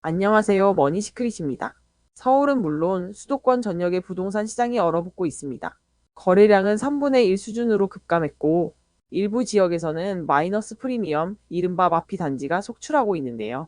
안녕하세요. 머니시크릿입니다. 서울은 물론 수도권 전역의 부동산 시장이 얼어붙고 있습니다. 거래량은 3분의 1 수준으로 급감했고 일부 지역에서는 마이너스 프리미엄, 이른바 마피 단지가 속출하고 있는데요.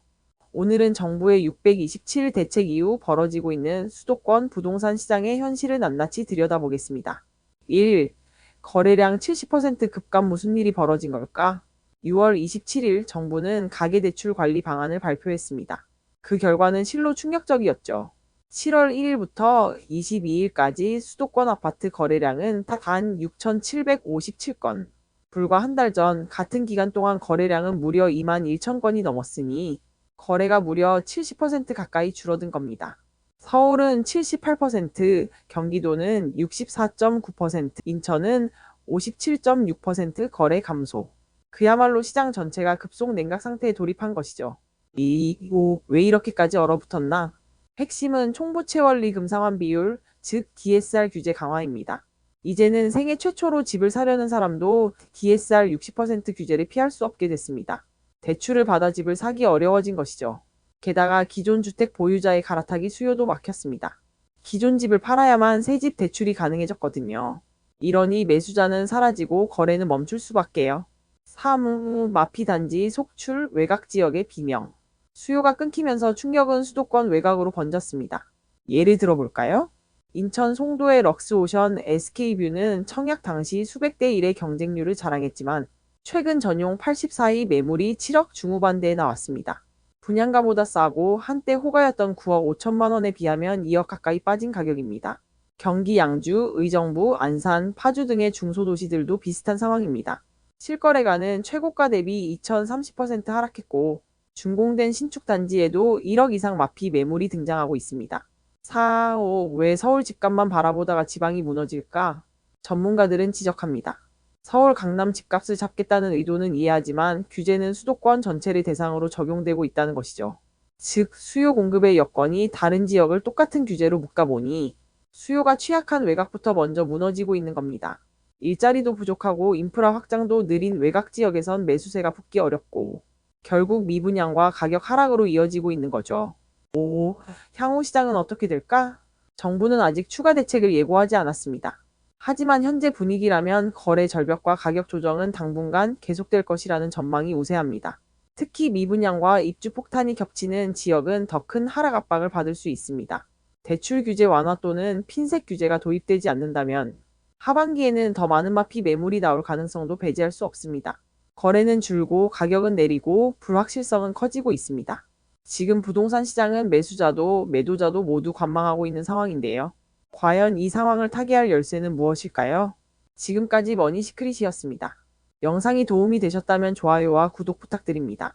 오늘은 정부의 627일 대책 이후 벌어지고 있는 수도권 부동산 시장의 현실을 낱낱이 들여다보겠습니다. 1. 거래량 70% 급감 무슨 일이 벌어진 걸까? 6월 27일 정부는 가계대출 관리 방안을 발표했습니다. 그 결과는 실로 충격적이었죠. 7월 1일부터 22일까지 수도권 아파트 거래량은 단 6,757건. 불과 한 달 전 같은 기간 동안 거래량은 무려 2만 1천 건이 넘었으니 거래가 무려 70% 가까이 줄어든 겁니다. 서울은 78%, 경기도는 64.9%, 인천은 57.6% 거래 감소. 그야말로 시장 전체가 급속 냉각 상태에 돌입한 것이죠. 이거 왜 이렇게까지 얼어붙었나? 핵심은 총부채 원리 금상환 비율, 즉 DSR 규제 강화입니다. 이제는 생애 최초로 집을 사려는 사람도 DSR 60% 규제를 피할 수 없게 됐습니다. 대출을 받아 집을 사기 어려워진 것이죠. 게다가 기존 주택 보유자의 갈아타기 수요도 막혔습니다. 기존 집을 팔아야만 새 집 대출이 가능해졌거든요. 이러니 매수자는 사라지고 거래는 멈출 수밖에요. 3. 마피 단지 속출 외곽 지역의 비명. 수요가 끊기면서 충격은 수도권 외곽으로 번졌습니다. 예를 들어볼까요? 인천 송도의 럭스오션 SK뷰는 청약 당시 수백 대 1의 경쟁률을 자랑했지만 최근 전용 84위 매물이 7억 중후반대에 나왔습니다. 분양가보다 싸고 한때 호가였던 9억 5천만 원에 비하면 2억 가까이 빠진 가격입니다. 경기 양주, 의정부, 안산, 파주 등의 중소도시들도 비슷한 상황입니다. 실거래가는 최고가 대비 2030% 하락했고 준공된 신축 단지에도 1억 이상 마피 매물이 등장하고 있습니다. 4. 왜 서울 집값만 바라보다가 지방이 무너질까? 전문가들은 지적합니다. 서울 강남 집값을 잡겠다는 의도는 이해하지만 규제는 수도권 전체를 대상으로 적용되고 있다는 것이죠. 즉, 수요 공급의 여건이 다른 지역을 똑같은 규제로 묶어보니 수요가 취약한 외곽부터 먼저 무너지고 있는 겁니다. 일자리도 부족하고 인프라 확장도 느린 외곽 지역에선 매수세가 붙기 어렵고 결국 미분양과 가격 하락으로 이어지고 있는 거죠. 5. 향후 시장은 어떻게 될까? 정부는 아직 추가 대책을 예고하지 않았습니다. 하지만 현재 분위기라면 거래 절벽과 가격 조정은 당분간 계속될 것이라는 전망이 우세합니다. 특히 미분양과 입주 폭탄이 겹치는 지역은 더 큰 하락 압박을 받을 수 있습니다. 대출 규제 완화 또는 핀셋 규제가 도입되지 않는다면 하반기에는 더 많은 마피 매물이 나올 가능성도 배제할 수 없습니다. 거래는 줄고 가격은 내리고 불확실성은 커지고 있습니다. 지금 부동산 시장은 매수자도 매도자도 모두 관망하고 있는 상황인데요. 과연 이 상황을 타개할 열쇠는 무엇일까요? 지금까지 머니시크릿이었습니다. 영상이 도움이 되셨다면 좋아요와 구독 부탁드립니다.